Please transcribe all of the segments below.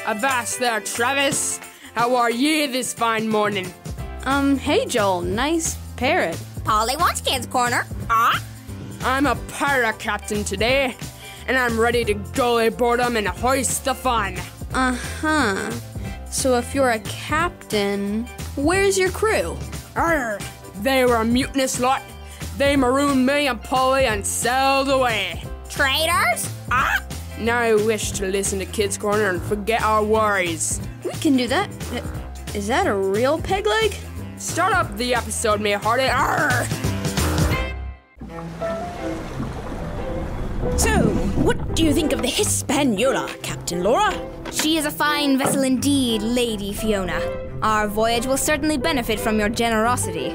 Avast there, Travis. How are ye this fine morning? Hey, Joel. Nice parrot. All he wants, Kids Corner. I'm a pirate captain today, and I'm ready to gully board 'em and hoist the fun. Uh-huh. So if you're a captain, where's your crew? Arr, they were a mutinous lot. They marooned me and Polly and sailed away. Traitors? Now I wish to listen to Kids Corner and forget our worries. We can do that. Is that a real peg leg? Start up the episode, me hearty. Arr! So, what do you think of the Hispaniola, Captain Laura? She is a fine vessel indeed, Lady Fiona. Our voyage will certainly benefit from your generosity.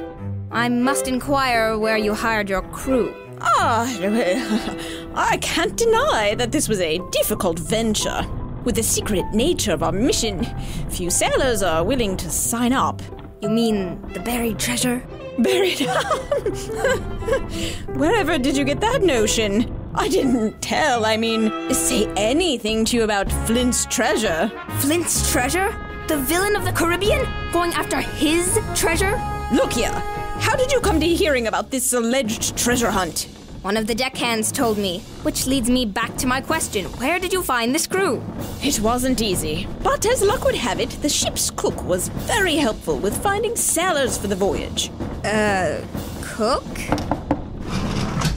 I must inquire where you hired your crew. I can't deny that this was a difficult venture. With the secret nature of our mission, few sailors are willing to sign up. You mean the buried treasure? Buried? Wherever did you get that notion? I didn't say anything to you about Flint's treasure. Flint's treasure? The villain of the Caribbean? Going after his treasure? Look here, how did you come to hearing about this alleged treasure hunt? One of the deckhands told me, which leads me back to my question. Where did you find this crew? It wasn't easy, but as luck would have it, the ship's cook was very helpful with finding sailors for the voyage. Cook?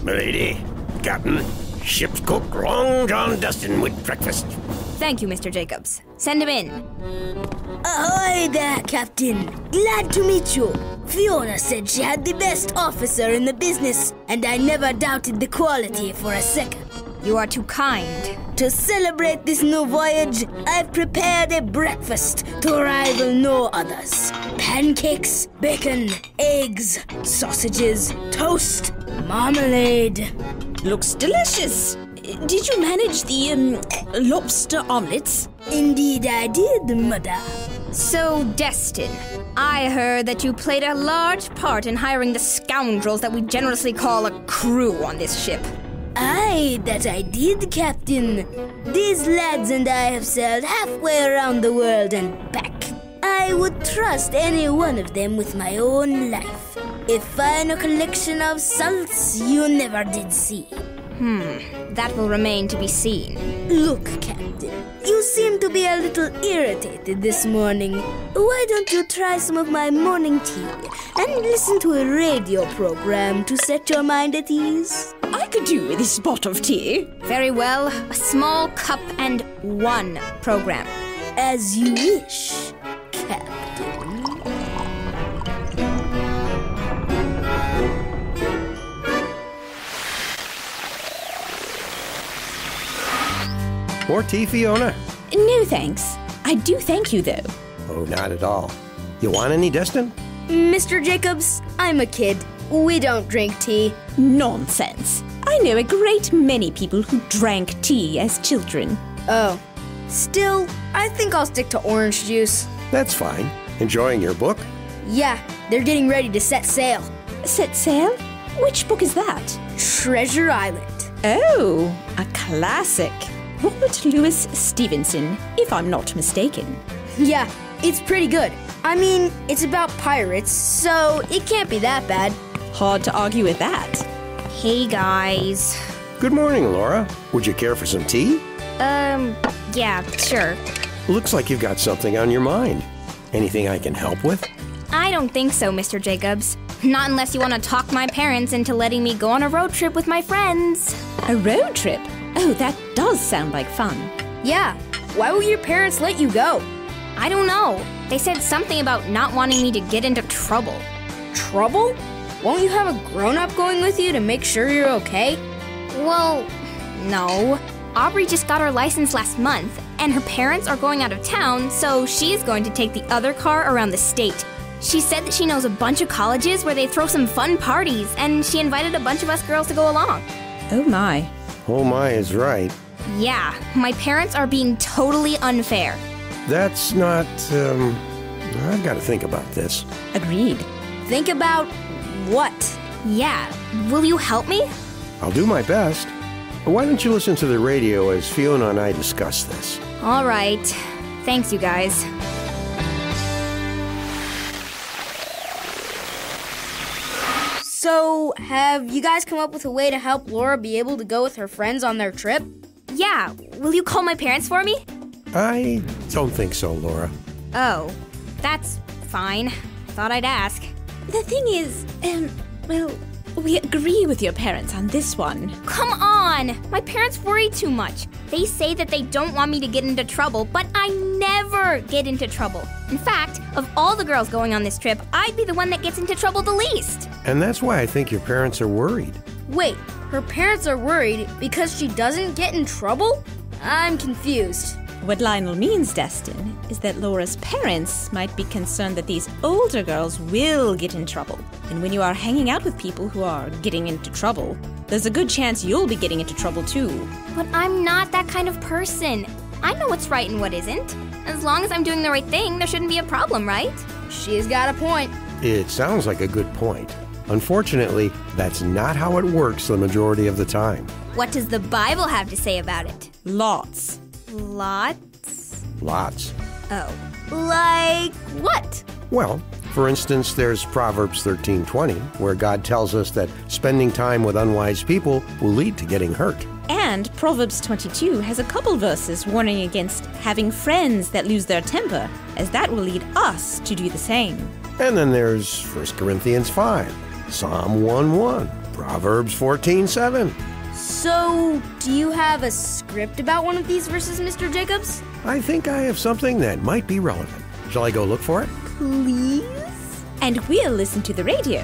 Milady, Captain, ship's cook Long John Dustin with breakfast. Thank you, Mr. Jacobs. Send him in. Ahoy there, Captain. Glad to meet you. Fiona said she had the best officer in the business, and I never doubted the quality for a second. You are too kind. To celebrate this new voyage, I've prepared a breakfast to rival no others. Pancakes, bacon, eggs, sausages, toast, marmalade. Looks delicious. Did you manage the, lobster omelets? Indeed I did, Mother. So, Destin, I heard that you played a large part in hiring the scoundrels that we generously call a crew on this ship. Aye, that I did, Captain. These lads and I have sailed halfway around the world and back. I would trust any one of them with my own life. A finer collection of salts you never did see. That will remain to be seen. Look, Captain, you seem to be a little irritated this morning. Why don't you try some of my morning tea and listen to a radio program to set your mind at ease? I could do with a spot of tea. Very well. A small cup and one program. As you wish, Captain. More tea, Fiona? No, thanks. I do thank you, though. Oh, not at all. You want any, Destin? Mr. Jacobs, I'm a kid. We don't drink tea. Nonsense. I know a great many people who drank tea as children. Oh. Still, I think I'll stick to orange juice. That's fine. Enjoying your book? Yeah, they're getting ready to set sail. Set sail? Which book is that? Treasure Island. Oh, a classic. Robert Louis Stevenson, if I'm not mistaken. Yeah, it's pretty good. I mean, it's about pirates, so it can't be that bad. Hard to argue with that. Hey, guys. Good morning, Laura. Would you care for some tea? Yeah, sure. Looks like you've got something on your mind. Anything I can help with? I don't think so, Mr. Jacobs. Not unless you want to talk my parents into letting me go on a road trip with my friends. A road trip? Oh, that does sound like fun. Yeah, why will your parents let you go? I don't know. They said something about not wanting me to get into trouble. Trouble? Won't you have a grown-up going with you to make sure you're okay? Well, no. Aubrey just got her license last month, and her parents are going out of town, so she's going to take the other car around the state. She said that she knows a bunch of colleges where they throw some fun parties, and she invited a bunch of us girls to go along. Oh my. Oh my is right. Yeah, my parents are being totally unfair. That's not, I've got to think about this. Agreed. Think about what? Yeah, will you help me? I'll do my best. Why don't you listen to the radio as Fiona and I discuss this? All right. Thanks, you guys. So, have you guys come up with a way to help Laura be able to go with her friends on their trip? Yeah, will you call my parents for me? I don't think so, Laura. Oh, that's fine. Thought I'd ask. The thing is, well, we agree with your parents on this one. Come on! My parents worry too much. They say that they don't want me to get into trouble, but I never get into trouble. In fact, of all the girls going on this trip, I'd be the one that gets into trouble the least. And that's why I think your parents are worried. Wait, her parents are worried because she doesn't get in trouble? I'm confused. What Lionel means, Destin, is that Laura's parents might be concerned that these older girls will get in trouble. And when you are hanging out with people who are getting into trouble, there's a good chance you'll be getting into trouble too. But I'm not that kind of person. I know what's right and what isn't. As long as I'm doing the right thing, there shouldn't be a problem, right? She's got a point. It sounds like a good point. Unfortunately, that's not how it works the majority of the time. What does the Bible have to say about it? Lots. Lots? Lots. Oh. Like what? Well, for instance, there's Proverbs 13:20, where God tells us that spending time with unwise people will lead to getting hurt. And Proverbs 22 has a couple verses warning against having friends that lose their temper, as that will lead us to do the same. And then there's 1 Corinthians 5, Psalm 1:1, Proverbs 14:7. So, do you have a script about one of these verses, Mr. Jacobs? I think I have something that might be relevant. Shall I go look for it? Please? And we'll listen to the radio.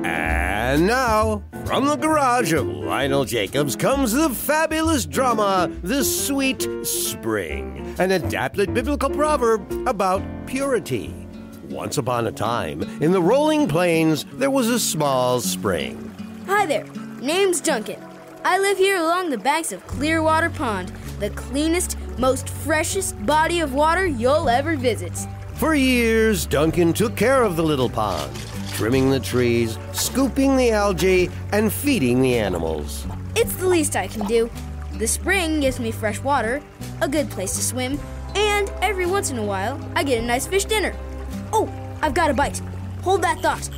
And now, from the garage of Lionel Jacobs comes the fabulous drama, The Sweet Spring, an adapted biblical proverb about purity. Once upon a time, in the rolling plains, there was a small spring. Hi there. Name's Duncan. I live here along the banks of Clearwater Pond, the cleanest, most freshest body of water you'll ever visit. For years, Duncan took care of the little pond, trimming the trees, scooping the algae, and feeding the animals. It's the least I can do. The spring gives me fresh water, a good place to swim, and every once in a while, I get a nice fish dinner. Oh, I've got a bite. Hold that thought.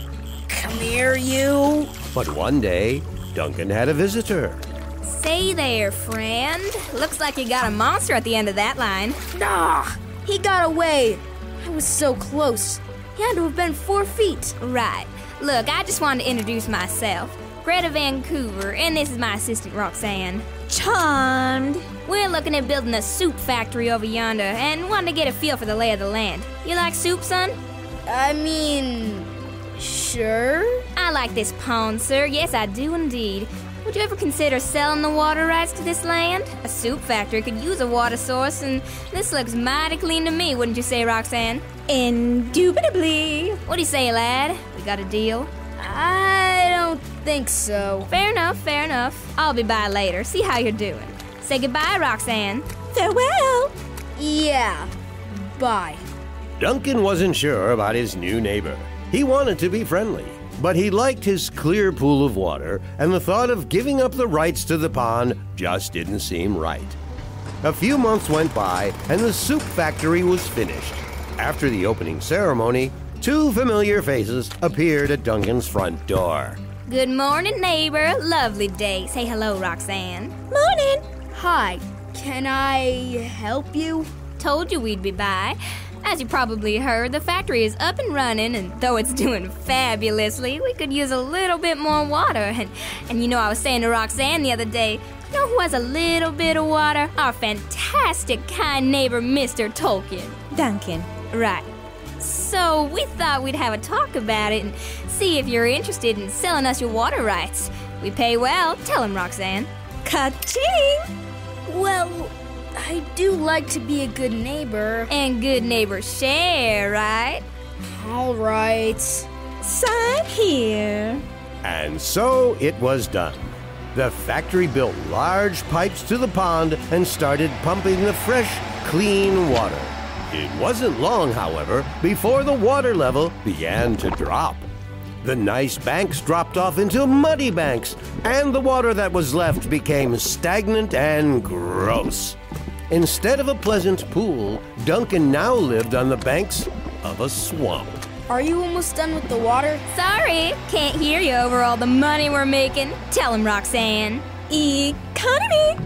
Come here, you. But one day, Duncan had a visitor. Say there, friend. Looks like you got a monster at the end of that line. Ah, he got away. I was so close. He had to have been 4 feet. Right. Look, I just wanted to introduce myself. Greta Vancouver, and this is my assistant, Roxanne. Charmed. We're looking at building a soup factory over yonder and wanted to get a feel for the lay of the land. You like soup, son? I mean, sure. I like this pond, sir. Yes, I do indeed. Would you ever consider selling the water rights to this land? A soup factory could use a water source, and this looks mighty clean to me, wouldn't you say, Roxanne? Indubitably. What do you say, lad? We got a deal? I don't think so. Fair enough, fair enough. I'll be by later. See how you're doing. Say goodbye, Roxanne. Farewell. Yeah, bye. Duncan wasn't sure about his new neighbor. He wanted to be friendly, but he liked his clear pool of water, and the thought of giving up the rights to the pond just didn't seem right. A few months went by, and the soup factory was finished. After the opening ceremony, 2 familiar faces appeared at Duncan's front door. Good morning, neighbor. Lovely day. Say hello, Roxanne. Morning. Hi, can I help you? Told you we'd be by. As you probably heard, the factory is up and running, and though it's doing fabulously, we could use a little bit more water. And you know, I was saying to Roxanne the other day, you know who has a little bit of water? Our fantastic, kind neighbor, Mr. Tolkien. Duncan. Right. So we thought we'd have a talk about it and see if you're interested in selling us your water rights. We pay well. Tell him, Roxanne. Ka-ching! Well, I do like to be a good neighbor. And good neighbors share, right? All right. Sign here. And so it was done. The factory built large pipes to the pond and started pumping the fresh, clean water. It wasn't long, however, before the water level began to drop. The nice banks dropped off into muddy banks, and the water that was left became stagnant and gross. Instead of a pleasant pool, Duncan now lived on the banks of a swamp. Are you almost done with the water? Sorry, can't hear you over all the money we're making. Tell him, Roxanne. Economy!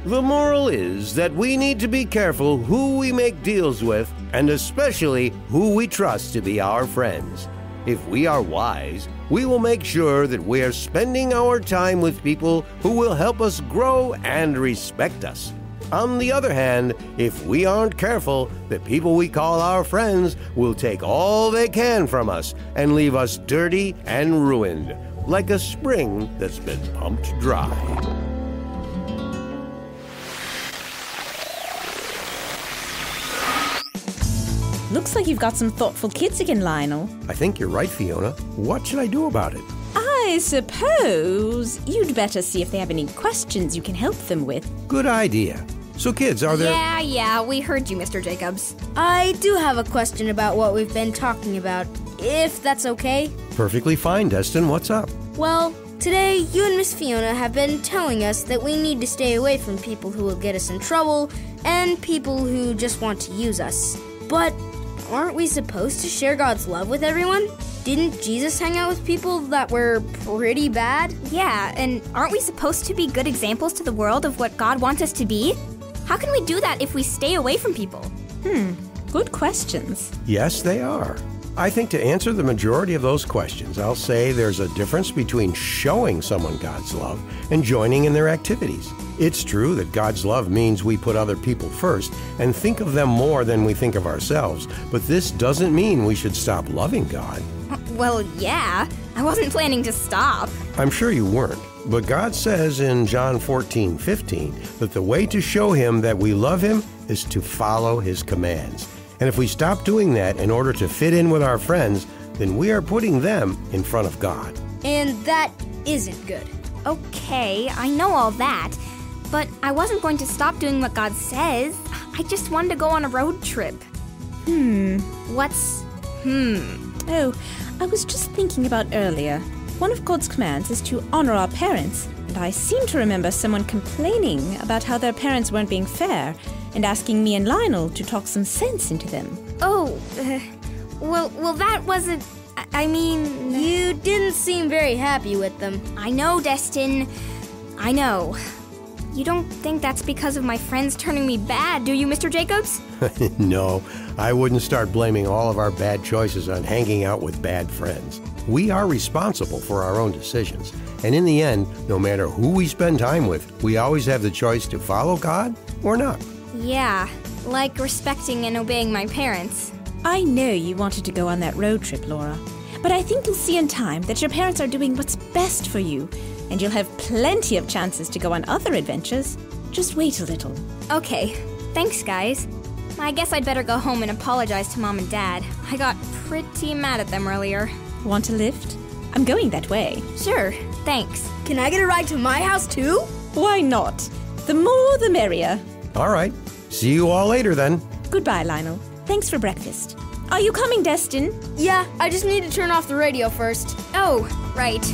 The moral is that we need to be careful who we make deals with, and especially who we trust to be our friends. If we are wise, we will make sure that we are spending our time with people who will help us grow and respect us. On the other hand, if we aren't careful, the people we call our friends will take all they can from us and leave us dirty and ruined, like a spring that's been pumped dry. Looks like you've got some thoughtful kids again, Lionel. I think you're right, Fiona. What should I do about it? I suppose you'd better see if they have any questions you can help them with. Good idea. So kids, are there... Yeah, we heard you, Mr. Jacobs. I do have a question about what we've been talking about, if that's okay. Perfectly fine, Destin. What's up? Well, today you and Miss Fiona have been telling us that we need to stay away from people who will get us in trouble and people who just want to use us. But aren't we supposed to share God's love with everyone? Didn't Jesus hang out with people that were pretty bad? Yeah, and aren't we supposed to be good examples to the world of what God wants us to be? How can we do that if we stay away from people? Good questions. Yes, they are. I think to answer the majority of those questions, I'll say there's a difference between showing someone God's love and joining in their activities. It's true that God's love means we put other people first and think of them more than we think of ourselves, but this doesn't mean we should stop loving God. Well, yeah. I wasn't planning to stop. I'm sure you weren't, but God says in John 14:15 that the way to show him that we love him is to follow his commands. And if we stop doing that in order to fit in with our friends, then we are putting them in front of God. And that isn't good. Okay, I know all that. But I wasn't going to stop doing what God says. I just wanted to go on a road trip. What's Oh, I was just thinking about earlier. One of God's commands is to honor our parents, and I seem to remember someone complaining about how their parents weren't being fair and asking me and Lionel to talk some sense into them. Well, that wasn't... I mean... You didn't seem very happy with them. I know, Destin. I know. You don't think that's because of my friends turning me bad, do you, Mr. Jacobs? No, I wouldn't start blaming all of our bad choices on hanging out with bad friends. We are responsible for our own decisions. And in the end, no matter who we spend time with, we always have the choice to follow God or not. Yeah, like respecting and obeying my parents. I know you wanted to go on that road trip, Laura, but I think you'll see in time that your parents are doing what's best for you, and you'll have plenty of chances to go on other adventures. Just wait a little. Okay, thanks, guys. I guess I'd better go home and apologize to Mom and Dad. I got pretty mad at them earlier. Want a lift? I'm going that way. Sure, thanks. Can I get a ride to my house too? Why not? The more the merrier. All right. See you all later then. Goodbye, Lionel. Thanks for breakfast. Are you coming, Destin? Yeah, I just need to turn off the radio first. Oh, right.